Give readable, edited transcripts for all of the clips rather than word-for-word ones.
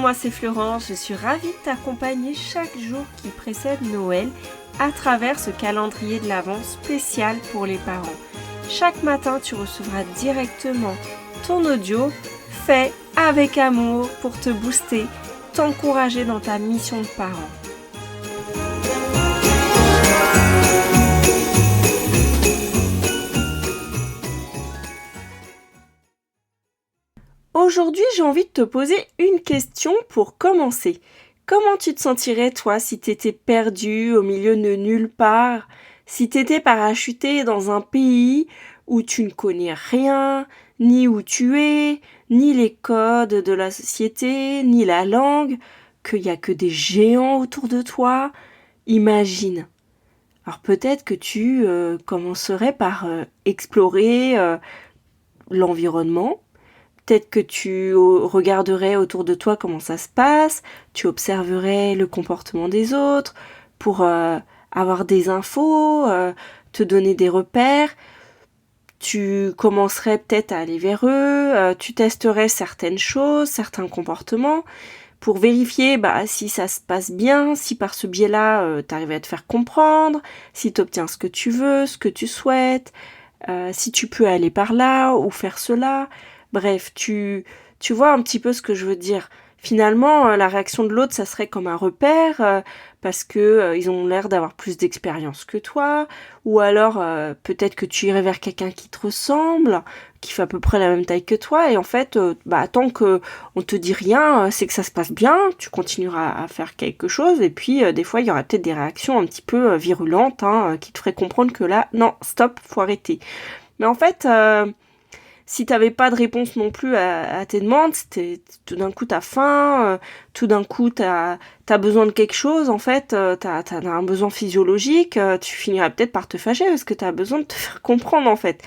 moi c'est Florence, je suis ravie de t'accompagner chaque jour qui précède Noël à travers ce calendrier de l'Avent spécial pour les parents. Chaque matin, tu recevras directement ton audio fait avec amour pour te booster, t'encourager dans ta mission de parent. Aujourd'hui, j'ai envie de te poser une question pour commencer. Comment tu te sentirais, toi, si tu étais perdu au milieu de nulle part, si tu étais parachuté dans un pays où tu ne connais rien, ni où tu es, ni les codes de la société, ni la langue, qu'il n'y a que des géants autour de toi? Imagine. Alors peut-être que tu commencerais par explorer l'environnement. Peut-être que tu regarderais autour de toi comment ça se passe, tu observerais le comportement des autres pour avoir des infos, te donner des repères. Tu commencerais peut-être à aller vers eux, tu testerais certaines choses, certains comportements pour vérifier si ça se passe bien, si par ce biais-là, tu arrives à te faire comprendre, si tu obtiens ce que tu veux, ce que tu souhaites, si tu peux aller par là ou faire cela. Bref, tu vois un petit peu ce que je veux dire. Finalement, la réaction de l'autre, ça serait comme un repère parce que ils ont l'air d'avoir plus d'expérience que toi, ou alors peut-être que tu irais vers quelqu'un qui te ressemble, qui fait à peu près la même taille que toi, et en fait, tant que on te dit rien, c'est que ça se passe bien, tu continueras à faire quelque chose, et puis des fois, il y aura peut-être des réactions un petit peu virulentes qui te feraient comprendre que là, non, stop, faut arrêter. Mais en fait, si t'avais pas de réponse non plus à tes demandes, tout d'un coup t'as faim, tout d'un coup t'as besoin de quelque chose, en fait, t'as un besoin physiologique, tu finirais peut-être par te fâcher parce que t'as besoin de te faire comprendre, en fait.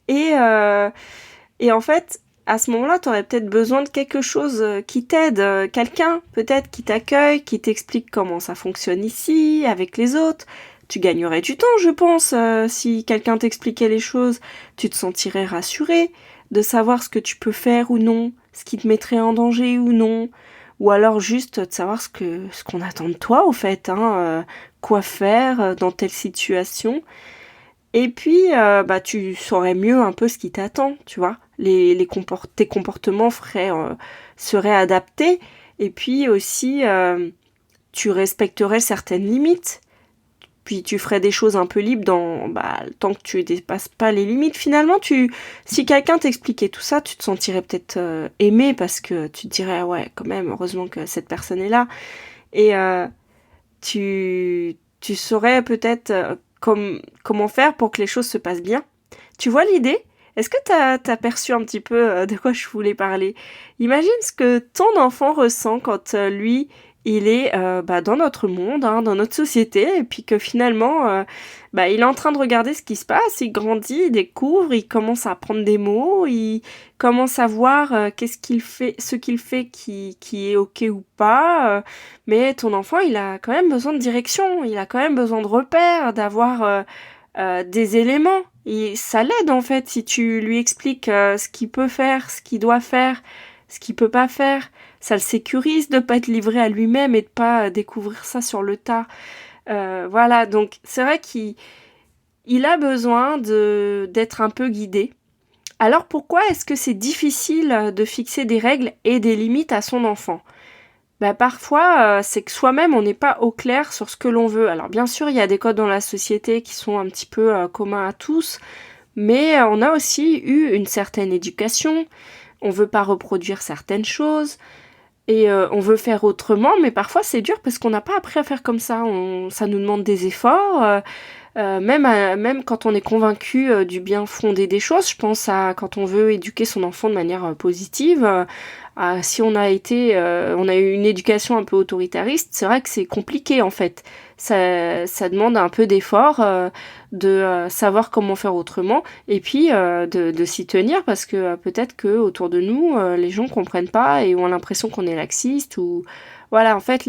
Et en fait, à ce moment-là, t'aurais peut-être besoin de quelque chose qui t'aide, quelqu'un peut-être qui t'accueille, qui t'explique comment ça fonctionne ici, avec les autres. Tu gagnerais du temps, je pense, si quelqu'un t'expliquait les choses. Tu te sentirais rassuré de savoir ce que tu peux faire ou non, ce qui te mettrait en danger ou non, ou alors juste de savoir ce qu'on attend de toi, au fait, quoi faire dans telle situation. Et puis, tu saurais mieux un peu ce qui t'attend, tu vois. Tes comportements seraient adaptés, et puis aussi, tu respecterais certaines limites. Puis tu ferais des choses un peu libres tant que tu dépasses pas les limites. Finalement, si quelqu'un t'expliquait tout ça, tu te sentirais peut-être aimé parce que tu te dirais ouais, quand même, heureusement que cette personne est là. Et tu saurais peut-être comment faire pour que les choses se passent bien. Tu vois l'idée? Est-ce que t'as perçu un petit peu de quoi je voulais parler? Imagine ce que ton enfant ressent quand lui il est dans notre monde, dans notre société, et puis que finalement, il est en train de regarder ce qui se passe, il grandit, il découvre, il commence à apprendre des mots, il commence à voir qu'est-ce qu'il fait, ce qu'il fait qui est ok ou pas, mais ton enfant, il a quand même besoin de direction, il a quand même besoin de repères, d'avoir des éléments, et ça l'aide en fait si tu lui expliques ce qu'il peut faire, ce qu'il doit faire, ce qu'il peut pas faire. Ça le sécurise de pas être livré à lui-même et de pas découvrir ça sur le tas. Voilà, donc c'est vrai qu'il a besoin d'être un peu guidé. Alors pourquoi est-ce que c'est difficile de fixer des règles et des limites à son enfant ? Parfois, c'est que soi-même, on n'est pas au clair sur ce que l'on veut. Alors bien sûr, il y a des codes dans la société qui sont un petit peu communs à tous, mais on a aussi eu une certaine éducation, on veut pas reproduire certaines choses, et on veut faire autrement, mais parfois c'est dur parce qu'on n'a pas appris à faire comme ça. Ça nous demande des efforts, même quand on est convaincu du bien fondé des choses. Je pense à quand on veut éduquer son enfant de manière positive. Si on a eu une éducation un peu autoritariste, c'est vrai que c'est compliqué en fait. Ça demande un peu d'effort, de savoir comment faire autrement, et puis de s'y tenir parce que peut-être que autour de nous, les gens comprennent pas et ont l'impression qu'on est laxiste ou voilà. En fait,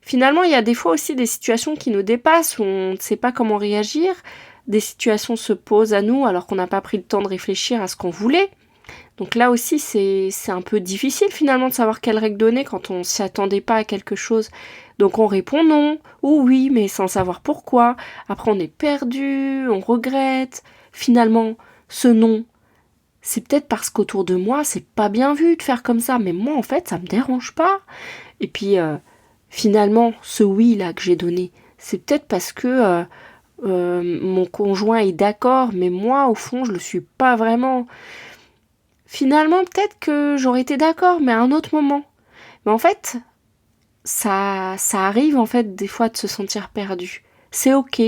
finalement, il y a des fois aussi des situations qui nous dépassent où on ne sait pas comment réagir. Des situations se posent à nous alors qu'on n'a pas pris le temps de réfléchir à ce qu'on voulait. Donc là aussi, c'est un peu difficile finalement de savoir quelle règle donner quand on s'y attendait pas à quelque chose. Donc on répond non ou oui, mais sans savoir pourquoi. Après on est perdu, on regrette. Finalement, ce non, c'est peut-être parce qu'autour de moi, c'est pas bien vu de faire comme ça, mais moi en fait, ça me dérange pas. Et puis finalement, ce oui là que j'ai donné, c'est peut-être parce que mon conjoint est d'accord, mais moi au fond, je le suis pas vraiment. Finalement, peut-être que j'aurais été d'accord, mais à un autre moment. Mais en fait, ça arrive en fait des fois de se sentir perdu. C'est ok.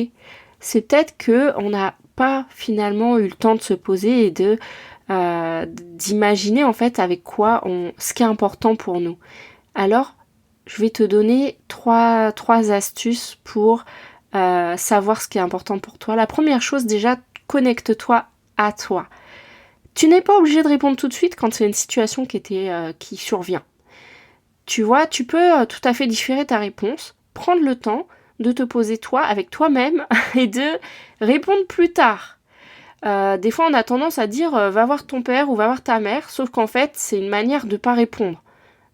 C'est peut-être que on n'a pas finalement eu le temps de se poser et d'imaginer en fait avec quoi ce qui est important pour nous. Alors, je vais te donner trois astuces pour savoir ce qui est important pour toi. La première chose, déjà, connecte-toi à toi. Tu n'es pas obligé de répondre tout de suite quand c'est une situation qui survient. Tu vois, tu peux tout à fait différer ta réponse, prendre le temps de te poser toi avec toi-même et de répondre plus tard. Des fois, on a tendance à dire va voir ton père ou va voir ta mère, sauf qu'en fait, c'est une manière de pas répondre.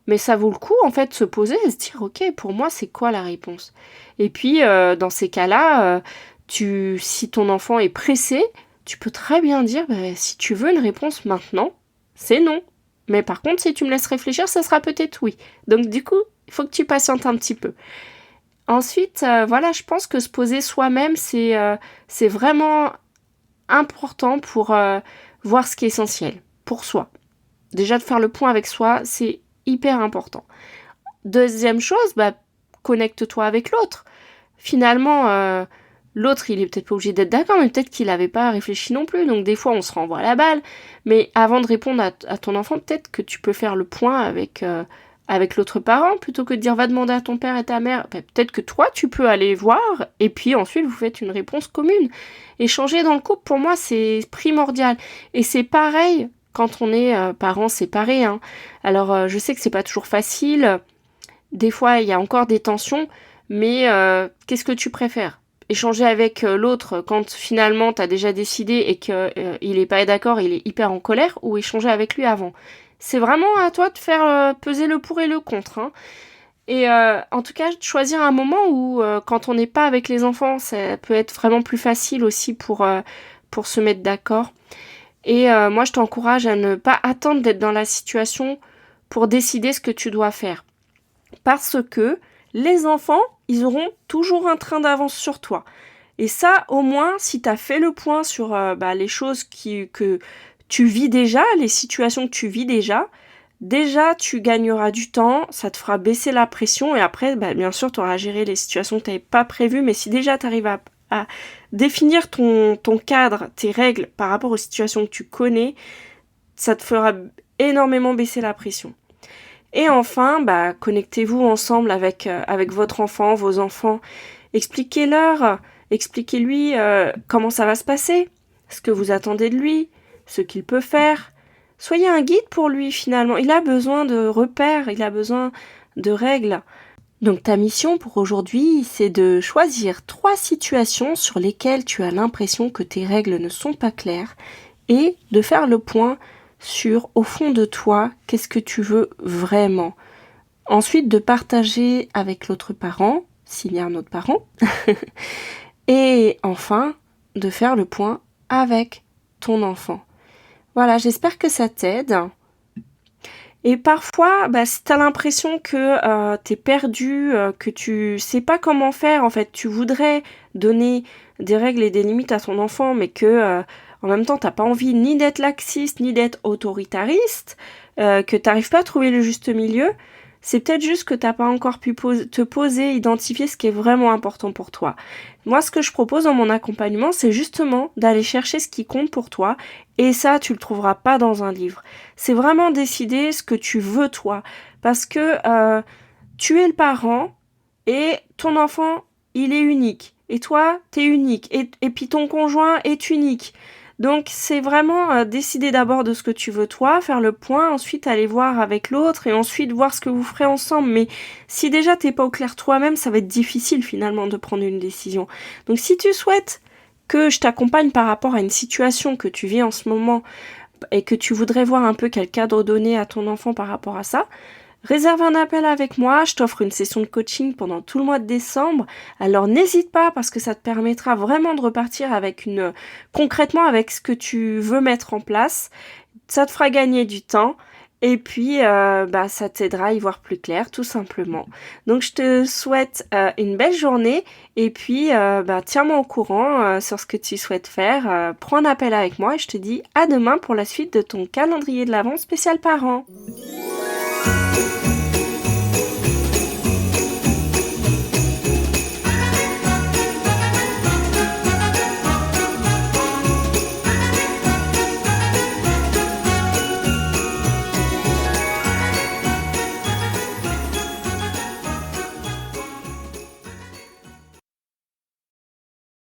Mais ça vaut le coup, en fait, de se poser et se dire ok, pour moi, c'est quoi la réponse? Et puis, dans ces cas-là, si ton enfant est pressé, tu peux très bien dire si tu veux une réponse maintenant, c'est non. Mais par contre, si tu me laisses réfléchir, ça sera peut-être oui. Donc du coup, il faut que tu patientes un petit peu. Ensuite, voilà, je pense que se poser soi-même, c'est vraiment important pour voir ce qui est essentiel pour soi. Déjà, de faire le point avec soi, c'est hyper important. Deuxième chose, connecte-toi avec l'autre. Finalement, l'autre, il est peut-être pas obligé d'être d'accord, mais peut-être qu'il n'avait pas réfléchi non plus. Donc des fois, on se renvoie la balle. Mais avant de répondre à ton enfant, peut-être que tu peux faire le point avec l'autre parent, plutôt que de dire va demander à ton père et ta mère. Peut-être que toi, tu peux aller voir, et puis ensuite, vous faites une réponse commune. Échanger dans le couple, pour moi, c'est primordial. Et c'est pareil quand on est parents séparés. Hein. Alors, je sais que c'est pas toujours facile. Des fois, il y a encore des tensions, mais qu'est-ce que tu préfères? Échanger avec l'autre quand finalement t'as déjà décidé et qu'il est pas d'accord, il est hyper en colère, ou échanger avec lui avant? C'est vraiment à toi de faire peser le pour et le contre. Hein. Et en tout cas, choisir un moment où, quand on n'est pas avec les enfants, ça peut être vraiment plus facile aussi pour se mettre d'accord. Et moi, je t'encourage à ne pas attendre d'être dans la situation pour décider ce que tu dois faire. Parce que les enfants, ils auront toujours un train d'avance sur toi. Et ça, au moins, si tu as fait le point sur les choses que tu vis déjà, les situations que tu vis déjà tu gagneras du temps, ça te fera baisser la pression et après, bien sûr, tu auras géré les situations que tu n'avais pas prévues, mais si déjà tu arrives à définir ton cadre, tes règles par rapport aux situations que tu connais, ça te fera énormément baisser la pression. Et enfin, connectez-vous ensemble avec votre enfant, vos enfants. Expliquez-lui comment ça va se passer, ce que vous attendez de lui, ce qu'il peut faire. Soyez un guide pour lui finalement. Il a besoin de repères, il a besoin de règles. Donc ta mission pour aujourd'hui, c'est de choisir 3 situations sur lesquelles tu as l'impression que tes règles ne sont pas claires et de faire le point sur, au fond de toi, qu'est-ce que tu veux vraiment. Ensuite, de partager avec l'autre parent, s'il y a un autre parent. Et enfin, de faire le point avec ton enfant. Voilà, j'espère que ça t'aide. Et parfois, si t'as l'impression que t'es perdu, que tu sais pas comment faire, en fait, tu voudrais donner des règles et des limites à ton enfant, mais que en même temps t'as pas envie ni d'être laxiste, ni d'être autoritariste, que t'arrives pas à trouver le juste milieu, c'est peut-être juste que t'as pas encore pu te poser, identifier ce qui est vraiment important pour toi. Moi, ce que je propose dans mon accompagnement, c'est justement d'aller chercher ce qui compte pour toi, et ça, tu le trouveras pas dans un livre. C'est vraiment décider ce que tu veux toi, parce que tu es le parent, et ton enfant, il est unique, et toi, t'es unique, et puis ton conjoint est unique. Donc c'est vraiment décider d'abord de ce que tu veux toi, faire le point, ensuite aller voir avec l'autre et ensuite voir ce que vous ferez ensemble. Mais si déjà t'es pas au clair toi-même, ça va être difficile finalement de prendre une décision. Donc si tu souhaites que je t'accompagne par rapport à une situation que tu vis en ce moment et que tu voudrais voir un peu quel cadre donner à ton enfant par rapport à ça, réserve un appel avec moi, je t'offre une session de coaching pendant tout le mois de décembre. Alors n'hésite pas parce que ça te permettra vraiment de repartir avec concrètement avec ce que tu veux mettre en place. Ça te fera gagner du temps et puis ça t'aidera à y voir plus clair tout simplement. Donc je te souhaite une belle journée et puis tiens-moi au courant sur ce que tu souhaites faire. Prends un appel avec moi et je te dis à demain pour la suite de ton calendrier de l'Avent spécial parents.